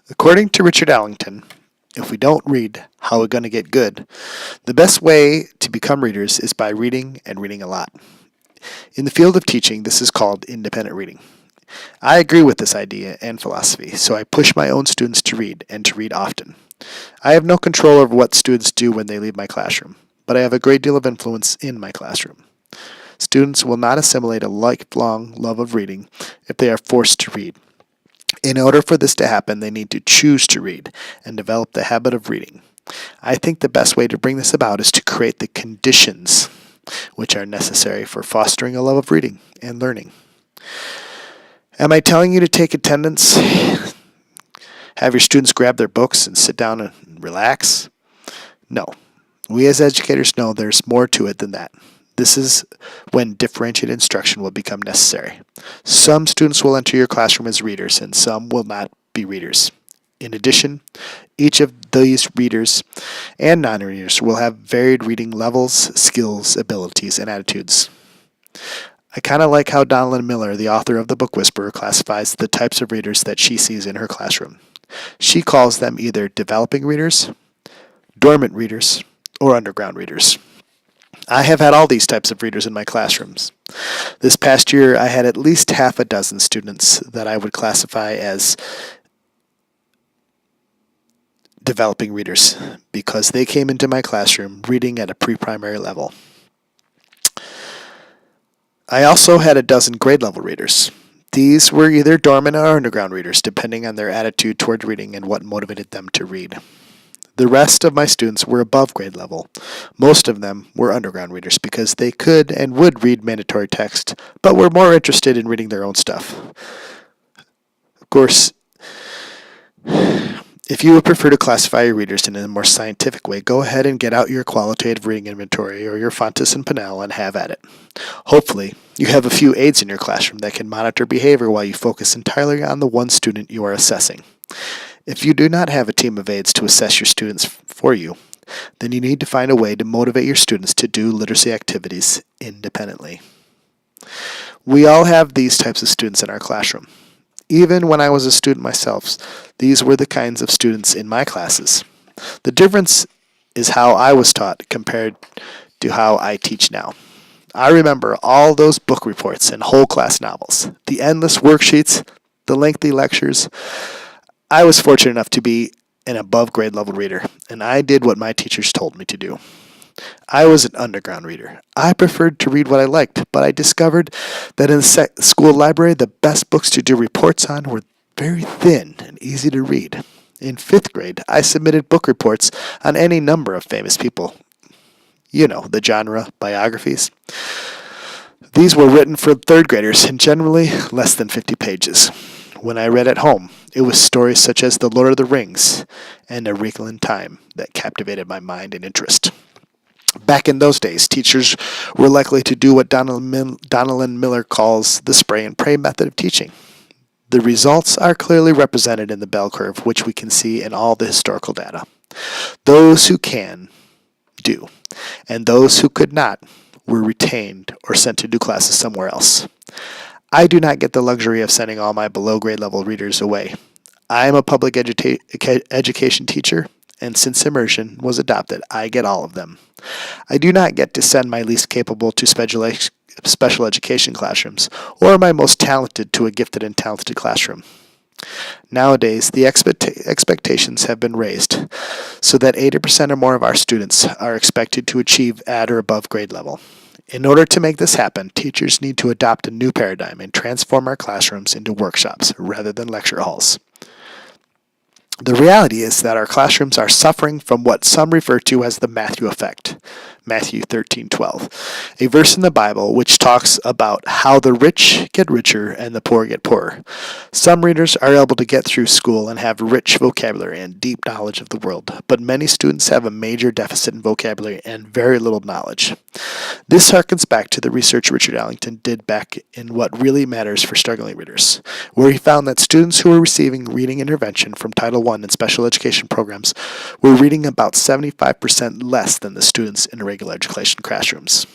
According to Richard Allington, if we don't read, how are we going to get good? The best way to become readers is by reading and reading a lot. In the field of teaching, this is called independent reading. I agree with this idea and philosophy, so I push my own students to read and to read often. I have no control over what students do when they leave my classroom, but I have a great deal of influence in my classroom. Students will not assimilate a lifelong love of reading if they are forced to read. In order for this to happen, they need to choose to read and develop the habit of reading. I think the best way to bring this about is to create the conditions which are necessary for fostering a love of reading and learning. Am I telling you to take attendance, have your students grab their books and sit down and relax? No. We as educators know there's more to it than that. This is when differentiated instruction will become necessary. Some students will enter your classroom as readers and some will not be readers. In addition, each of these readers and non-readers will have varied reading levels, skills, abilities, and attitudes. I kind of like how Donalyn Miller, the author of the book Whisperer, classifies the types of readers that she sees in her classroom. She calls them either developing readers, dormant readers, or underground readers. I have had all these types of readers in my classrooms. This past year, I had at least half a dozen students that I would classify as developing readers because they came into my classroom reading at a pre-primary level. I also had a dozen grade level readers. These were either dormant or underground readers, depending on their attitude toward reading and what motivated them to read. The rest of my students were above grade level. Most of them were underground readers because they could and would read mandatory text, but were more interested in reading their own stuff. Of course, if you would prefer to classify your readers in a more scientific way, go ahead and get out your qualitative reading inventory or your Fontes and Pinnell and have at it. Hopefully, you have a few aides in your classroom that can monitor behavior while you focus entirely on the one student you are assessing. If you do not have a team of aides to assess your students for you, then you need to find a way to motivate your students to do literacy activities independently. We all have these types of students in our classroom. Even when I was a student myself, these were the kinds of students in my classes. The difference is how I was taught compared to how I teach now. I remember all those book reports and whole class novels, the endless worksheets, the lengthy lectures. I was fortunate enough to be an above grade level reader, and I did what my teachers told me to do. I was an underground reader. I preferred to read what I liked, but I discovered that in the school library, the best books to do reports on were very thin and easy to read. In 5th grade, I submitted book reports on any number of famous people. You know, the genre, biographies. These were written for 3rd graders and generally less than 50 pages. When I read at home, it was stories such as The Lord of the Rings and A Wrinkle in Time that captivated my mind and interest. Back in those days, teachers were likely to do what Donalyn Miller calls the spray and pray method of teaching. The results are clearly represented in the bell curve, which we can see in all the historical data. Those who can, do, and those who could not were retained or sent to do classes somewhere else. I do not get the luxury of sending all my below grade level readers away. I am a public education teacher, and since immersion was adopted, I get all of them. I do not get to send my least capable to special education classrooms, or my most talented to a gifted and talented classroom. Nowadays, the expectations have been raised so that 80% or more of our students are expected to achieve at or above grade level. In order to make this happen, teachers need to adopt a new paradigm and transform our classrooms into workshops rather than lecture halls. The reality is that our classrooms are suffering from what some refer to as the Matthew effect, Matthew 13:12, a verse in the Bible which talks about how the rich get richer and the poor get poorer. Some readers are able to get through school and have rich vocabulary and deep knowledge of the world, but many students have a major deficit in vocabulary and very little knowledge. This harkens back to the research Richard Allington did back in What Really Matters for Struggling Readers, where he found that students who were receiving reading intervention from Title I and special education programs were reading about 75% less than the students in regular education classrooms.